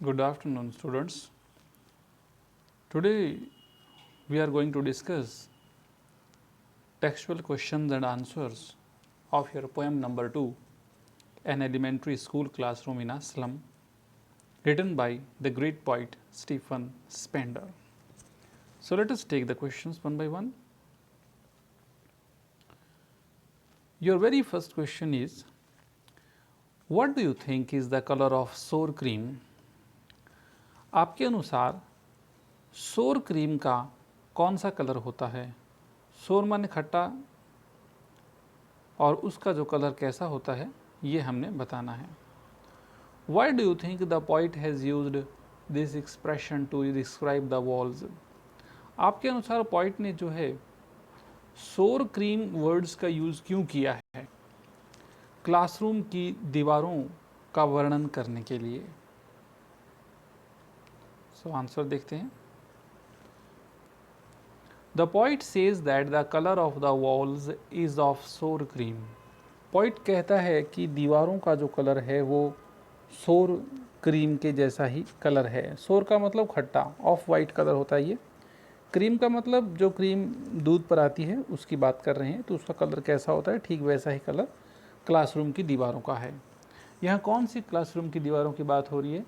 Good afternoon, students. Today we are going to discuss textual questions and answers of your poem number 2, An Elementary School Classroom in a Slum, written by the great poet Stephen Spender. So let us take the questions one by one. Your very first question is, what do you think is the color of sour cream? आपके अनुसार सोर cream का कौन सा colour होता है? सोर माने खट्टा, और उसका जो कलर कैसा होता है ये हमने बताना है. Why do you think the poet has used this expression to describe the walls? आपके अनुसार पोइट ने जो है सोर क्रीम वर्ड्स का यूज़ क्यों किया है क्लासरूम की दीवारों का वर्णन करने के लिए? सो आंसर देखते हैं. The poet says that the color of the walls is of sour cream. Poet कहता है कि दीवारों का जो कलर है वो सोर क्रीम के जैसा ही कलर है. सोर का मतलब खट्टा, ऑफ वाइट कलर होता है ये. क्रीम का मतलब जो क्रीम दूध पर आती है उसकी बात कर रहे हैं, तो उसका कलर कैसा होता है, ठीक वैसा ही कलर क्लासरूम की दीवारों का है. यहाँ कौन सी क्लासरूम की दीवारों की बात हो रही है?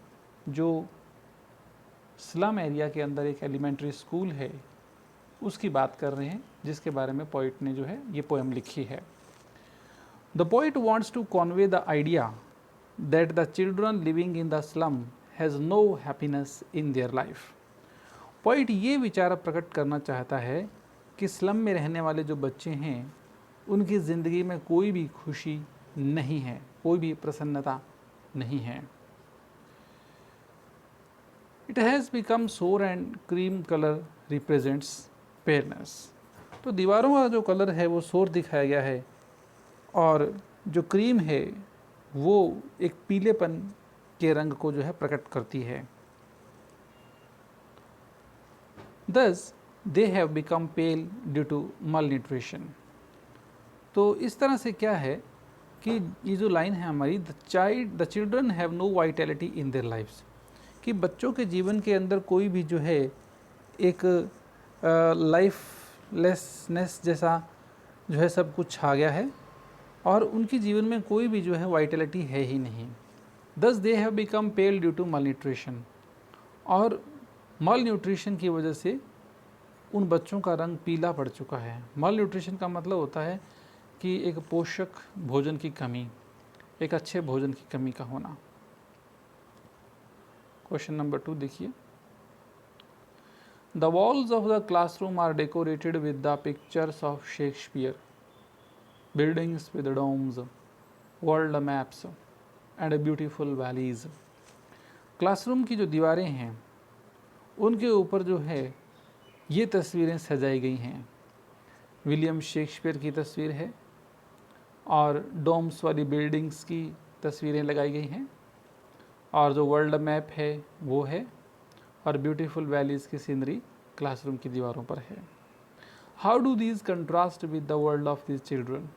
जो स्लम एरिया के अंदर एक एलिमेंट्री स्कूल है उसकी बात कर रहे हैं, जिसके बारे में पोइट ने जो है ये पोएम लिखी है. The poet wants to convey the idea that the children living in the slum has no happiness in their life. Poet ये विचार प्रकट करना चाहता है कि स्लम में रहने वाले जो बच्चे हैं उनकी ज़िंदगी में कोई भी खुशी नहीं है, कोई भी प्रसन्नता नहीं है. इट हैज़ बिकम सोर and cream colour represents fairness. तो दीवारों का जो कलर है वो सोर दिखाया गया है, और जो क्रीम है वो एक पीलेपन के रंग को जो है प्रकट करती है. Thus they have become pale due to malnutrition. तो इस तरह से क्या है कि ये जो लाइन है हमारी, the children have no vitality in their lifes, कि बच्चों के जीवन के अंदर कोई भी जो है एक लाइफलेसनेस जैसा जो है सब कुछ छा गया है, और उनकी जीवन में कोई भी जो है वाइटैलिटी है ही नहीं. Thus they have become pale due to malnutrition, और माल न्यूट्रिशन की वजह से उन बच्चों का रंग पीला पड़ चुका है. माल न्यूट्रिशन का मतलब होता है कि एक पोषक भोजन की कमी, एक अच्छे भोजन की कमी का होना. क्वेश्चन नंबर 2 देखिए. The walls of the classroom are decorated with the pictures of Shakespeare, buildings with domes, world maps and beautiful valleys. Classroom की जो दीवारें हैं उनके ऊपर जो है ये तस्वीरें सजाई गई हैं. विलियम शेक्सपियर की तस्वीर है, और डोम्स वाली बिल्डिंग्स की तस्वीरें लगाई गई हैं, और जो वर्ल्ड मैप है वो है, और ब्यूटीफुल वैलीज़ की सीनरी क्लासरूम की दीवारों पर है. How do these contrast with the world of this children?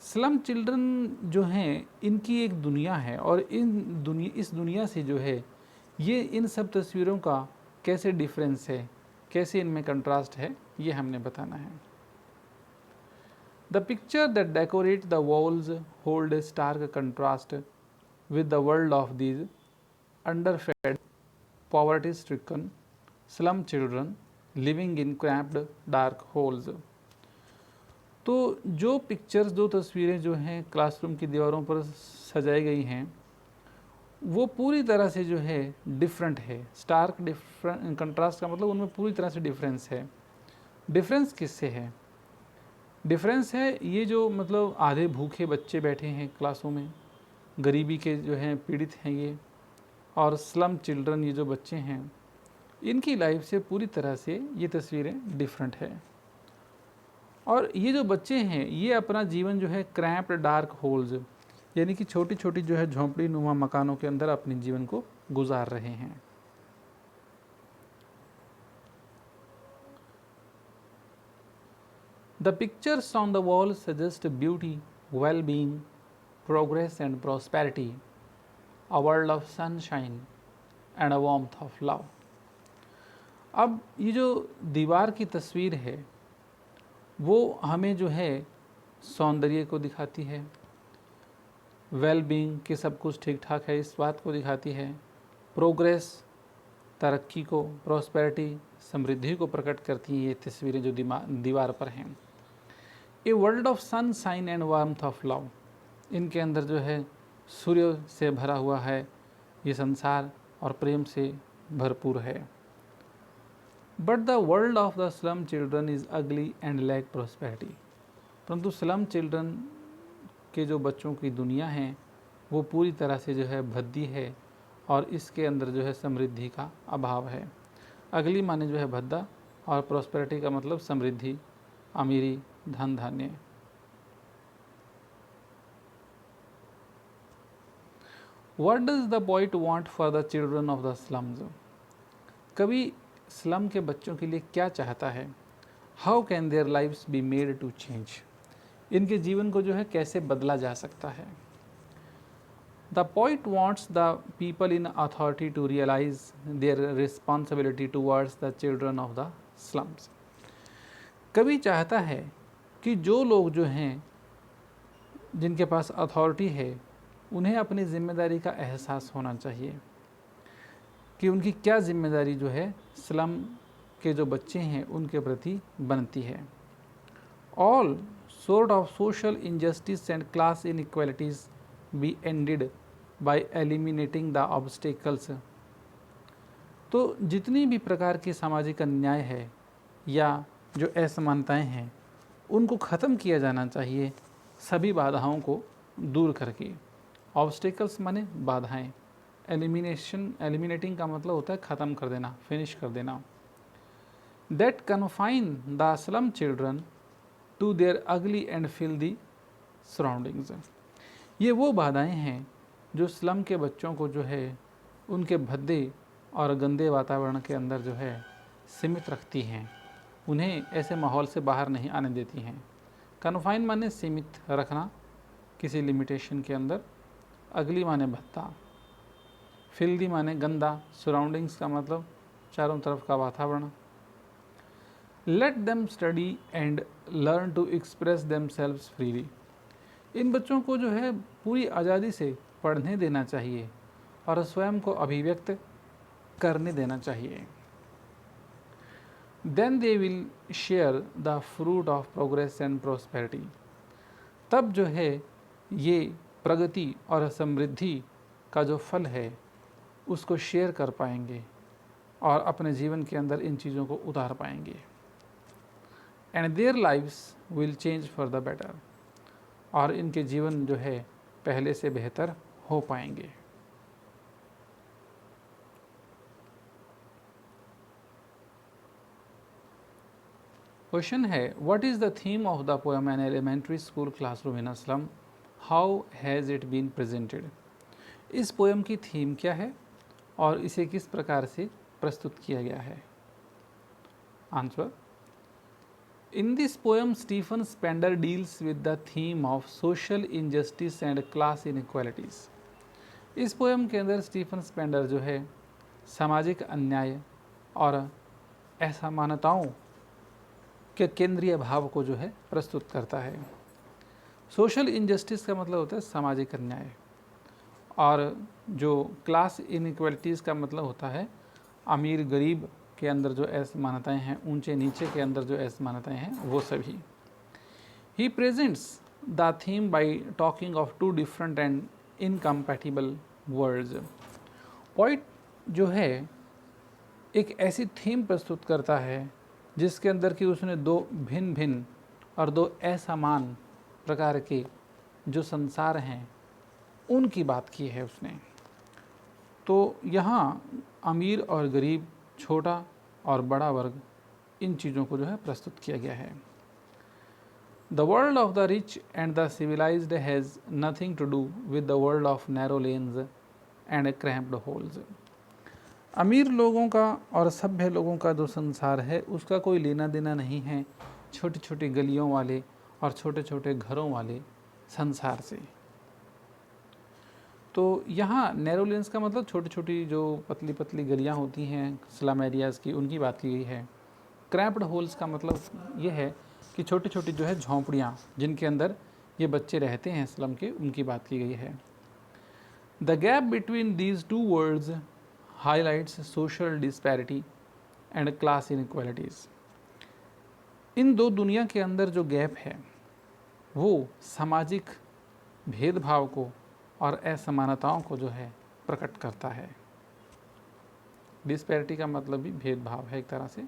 Slum children जो हैं इनकी एक दुनिया है, और इस दुनिया से जो है ये इन सब तस्वीरों का कैसे डिफरेंस है, कैसे इनमें कंट्रास्ट है, ये हमने बताना है. The picture that decorate the walls hold a stark contrast with the world of these underfed, poverty-stricken slum children living in cramped dark holes. तो जो पिक्चर्स, जो तस्वीरें जो हैं क्लासरूम की दीवारों पर सजाई गई हैं वो पूरी तरह से जो है डिफरेंट है. स्टार्क डिफरेंट कंट्रास्ट का मतलब उनमें पूरी तरह से डिफरेंस है. डिफरेंस किससे है? डिफरेंस है ये जो मतलब आधे भूखे बच्चे बैठे हैं क्लासों में, गरीबी के जो हैं पीड़ित हैं ये, और स्लम चिल्ड्रन ये जो बच्चे हैं इनकी लाइफ से पूरी तरह से ये तस्वीरें डिफरेंट है. और ये जो बच्चे हैं ये अपना जीवन जो है क्रैम्प्ड डार्क होल्स, यानी कि छोटी छोटी जो है झोंपड़ी नुमा मकानों के अंदर अपने जीवन को गुजार रहे हैं. The pictures on the wall suggest beauty, well being, progress and prosperity. a world of sunshine and a warmth of love. अब ये जो दीवार की तस्वीर है वो हमें जो है सौंदर्य को दिखाती है, वेल बीइंग कि सब कुछ ठीक ठाक है इस बात को दिखाती है, प्रोग्रेस तरक्की को, प्रॉस्पेरिटी समृद्धि को प्रकट करती हैं ये तस्वीरें जो दीवार पर हैं। A world of sunshine and warmth of love, इनके अंदर जो है सूर्य से भरा हुआ है ये संसार और प्रेम से भरपूर है। But the world of the slum children is अगली एंड लैक प्रॉस्पेरिटी, परंतु स्लम चिल्ड्रन के जो बच्चों की दुनिया है वो पूरी तरह से जो है भद्दी है और इसके अंदर जो है समृद्धि का अभाव है। अगली माने जो है भद्दा और प्रॉस्पेरिटी का मतलब समृद्धि, अमीरी, धन धान्य। What does the poet want for the children of the slums? कवि स्लम के बच्चों के लिए क्या चाहता है? How can their lives be made to change? इनके जीवन को जो है कैसे बदला जा सकता है? The poet wants the people in authority to realize their responsibility towards the children of the slums. कवि चाहता है कि जो लोग जो हैं जिनके पास अथॉरिटी है उन्हें अपनी जिम्मेदारी का एहसास होना चाहिए कि उनकी क्या जिम्मेदारी जो है स्लम के जो बच्चे हैं उनके प्रति बनती है। All sort of social injustice and class inequalities be ended by eliminating the obstacles. तो जितनी भी प्रकार की सामाजिक अन्याय है या जो असमानताएं हैं उनको ख़त्म किया जाना चाहिए सभी बाधाओं को दूर करके। ऑब्स्टिकल्स माने बाधाएं, एलिमिनेटिंग का मतलब होता है ख़त्म कर देना, फिनिश कर देना। That confine the slum children to their ugly and filthy surroundings, ये वो बाधाएं हैं जो स्लम के बच्चों को जो है उनके भद्दे और गंदे वातावरण के अंदर जो है सीमित रखती हैं, उन्हें ऐसे माहौल से बाहर नहीं आने देती हैं। कन्फाइन माने सीमित रखना किसी लिमिटेशन के अंदर, अगली माने भद्दा, फिल्दी माने गंदा, सराउंडिंग्स का मतलब चारों तरफ का वातावरण। Let them study and learn to express themselves freely, इन बच्चों को जो है पूरी आज़ादी से पढ़ने देना चाहिए और स्वयं को अभिव्यक्त करने देना चाहिए। Then they will share the fruit of progress and prosperity, तब जो है ये प्रगति और समृद्धि का जो फल है उसको शेयर कर पाएंगे और अपने जीवन के अंदर इन चीज़ों को उतार पाएंगे। And their lives will change for the better, और इनके जीवन जो है पहले से बेहतर हो पाएंगे। क्वेश्चन है, what is the theme of the poem an elementary school classroom in a slum, how has it been presented? इस पोएम की थीम क्या है और इसे किस प्रकार से प्रस्तुत किया गया है? Answer, in this poem Stephen Spender deals with the theme of social injustice and class inequalities. इस पोएम के अंदर स्टीफन स्पेंडर जो है सामाजिक अन्याय और असमानताओं के केंद्रीय भाव को जो है प्रस्तुत करता है। सोशल इनजस्टिस का मतलब होता है सामाजिक अन्याय और जो क्लास इनइक्वालिटीज़ का मतलब होता है अमीर गरीब के अंदर जो असमानताएं हैं, ऊंचे नीचे के अंदर जो असमानताएं हैं वो सभी। He presents the theme by talking of two different and incompatible words. Poet जो है एक ऐसी थीम प्रस्तुत करता है जिसके अंदर कि उसने दो भिन्न भिन्न और दो असमान प्रकार के जो संसार हैं उनकी बात की है उसने। तो यहाँ अमीर और गरीब, छोटा और बड़ा वर्ग, इन चीज़ों को जो है प्रस्तुत किया गया है। The world of the rich and the civilised has nothing to do with the world of narrow lanes and cramped holes. अमीर लोगों का और सभ्य लोगों का जो संसार है उसका कोई लेना देना नहीं है छोटी छोटी गलियों वाले और छोटे छोटे घरों वाले संसार से। तो यहाँ नैरो लेन्स का मतलब छोटी छोटी जो पतली पतली गलियाँ होती हैं स्लम एरियाज़ की, उनकी बात की गई है। क्रैम्प्ड होल्स का मतलब ये है कि छोटी छोटी जो है झोंपड़ियाँ जिनके अंदर ये बच्चे रहते हैं स्लम के, उनकी बात की गई है। The gap between these two words highlights social disparity and class inequalities. इन दो दुनिया के अंदर जो गैप है वो सामाजिक भेदभाव को और असमानताओं को जो है प्रकट करता है। डिस्पैरिटी का मतलब भी भेदभाव है एक तरह से।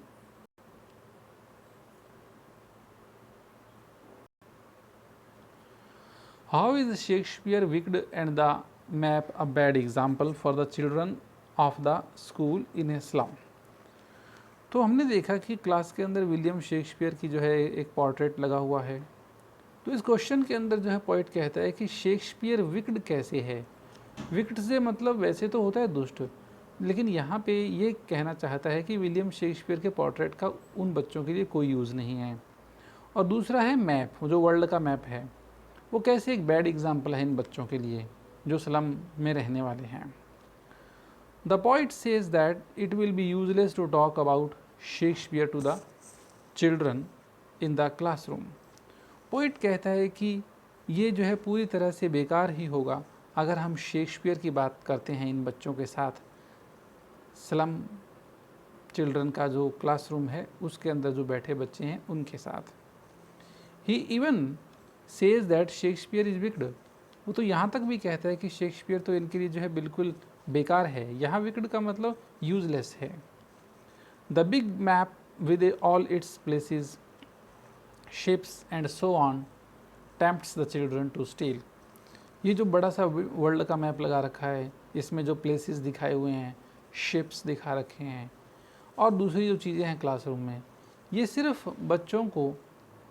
How is Shakespeare wicked and the map a bad example for the children of the school in A slum. तो हमने देखा कि क्लास के अंदर विलियम शेक्सपियर की जो है एक पोर्ट्रेट लगा हुआ है। तो इस क्वेश्चन के अंदर जो है पोइट कहता है कि शेक्सपियर विक्ड कैसे है। विक्ड से मतलब वैसे तो होता है दुष्ट, लेकिन यहाँ पे ये कहना चाहता है कि विलियम शेक्सपियर के पोर्ट्रेट का उन बच्चों के लिए कोई यूज़ नहीं है। और दूसरा है मैप, जो वर्ल्ड का मैप है, वो कैसे एक बैड एग्जाम्पल है इन बच्चों के लिए जो स्लम में रहने वाले हैं। The poet says that it will be useless to talk about Shakespeare to the children in the classroom. Poet कहता है कि ये जो है पूरी तरह से बेकार ही होगा अगर हम शेक्सपियर की बात करते हैं इन बच्चों के साथ। स्लम चिल्ड्रन का जो क्लासरूम है उसके अंदर जो बैठे बच्चे हैं उनके साथ। He even says that Shakespeare is wicked. वो तो यहाँ तक भी कहता है कि शेक्सपियर तो इनके लिए जो है बिल्कुल बेकार है। यहाँ विक्ड का मतलब यूजलेस है। The big map with all its places ships and so on tempts the children to steal. ये जो बड़ा सा वर्ल्ड का मैप लगा रखा है, इसमें जो प्लेसेस दिखाए हुए हैं, शिप्स दिखा रखे हैं और दूसरी जो चीज़ें हैं क्लासरूम में, ये सिर्फ बच्चों को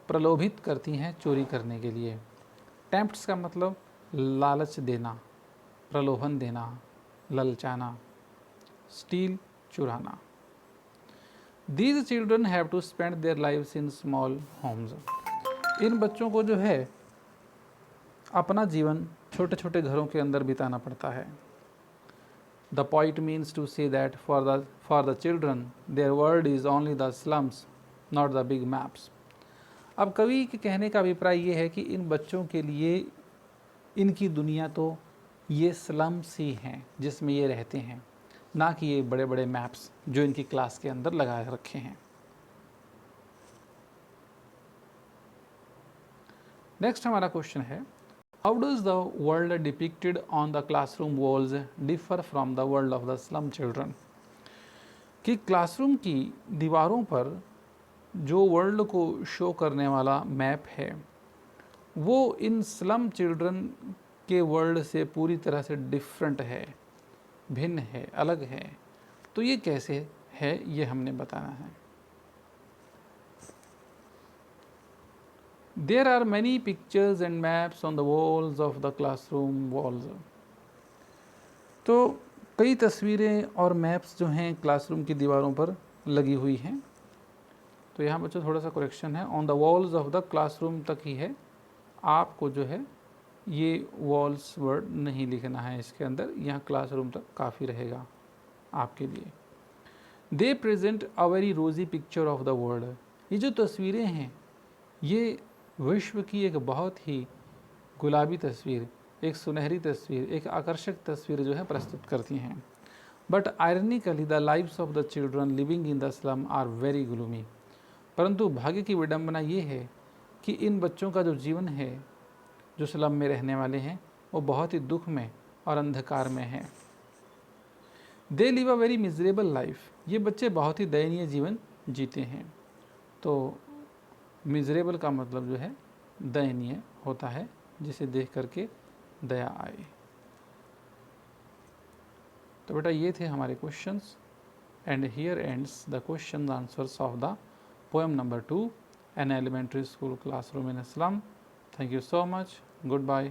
प्रलोभित करती हैं चोरी करने के लिए। टेम्प्ट्स का मतलब लालच देना, प्रलोभन देना, ललचाना। स्टील चुराना। These children have to spend their lives in small homes. इन बच्चों को जो है अपना जीवन छोटे छोटे घरों के अंदर बिताना पड़ता है। The point means to say that for the children their world is only the slums not the big maps. अब कवि के कहने का अभिप्राय ये है कि इन बच्चों के लिए इनकी दुनिया तो ये स्लम्स ही हैं जिसमें ये रहते हैं, ना कि ये बड़े बड़े मैप्स जो इनकी क्लास के अंदर लगा रखे हैं। नेक्स्ट हमारा क्वेश्चन है, how does the world depicted on the classroom walls differ from the world of the slum children. कि क्लासरूम की दीवारों पर जो वर्ल्ड को शो करने वाला मैप है वो इन स्लम चिल्ड्रन के वर्ल्ड से पूरी तरह से डिफरेंट है, भिन्न है, अलग है। तो ये कैसे है ये हमने बताना है। There are many pictures and maps on the walls of the classroom walls. तो कई तस्वीरें और मैप्स जो हैं क्लासरूम की दीवारों पर लगी हुई हैं। तो यहाँ बच्चों थोड़ा सा करेक्शन है, on the walls of the classroom तक ही है, आपको जो है ये वॉल्स वर्ड नहीं लिखना है इसके अंदर, यहाँ क्लासरूम तक काफ़ी रहेगा आपके लिए। दे प्रेजेंट अ वेरी रोजी पिक्चर ऑफ द वर्ल्ड। ये जो तस्वीरें हैं ये विश्व की एक बहुत ही गुलाबी तस्वीर, एक सुनहरी तस्वीर, एक आकर्षक तस्वीर जो है प्रस्तुत करती हैं। But ironically the lives of the children living in the slum are very gloomy. परंतु भाग्य की विडंबना ये है कि इन बच्चों का जो जीवन है जो स्लम में रहने वाले हैं वो बहुत ही दुख में और अंधकार में है। They live a very miserable life. ये बच्चे बहुत ही दयनीय जीवन जीते हैं। तो मिजरेबल का मतलब जो है दयनीय होता है, जिसे देख करके दया आए। तो बेटा ये थे हमारे questions and here ends the question answers of the poem number 2, an elementary school classroom in a slum. Thank you so much. Goodbye.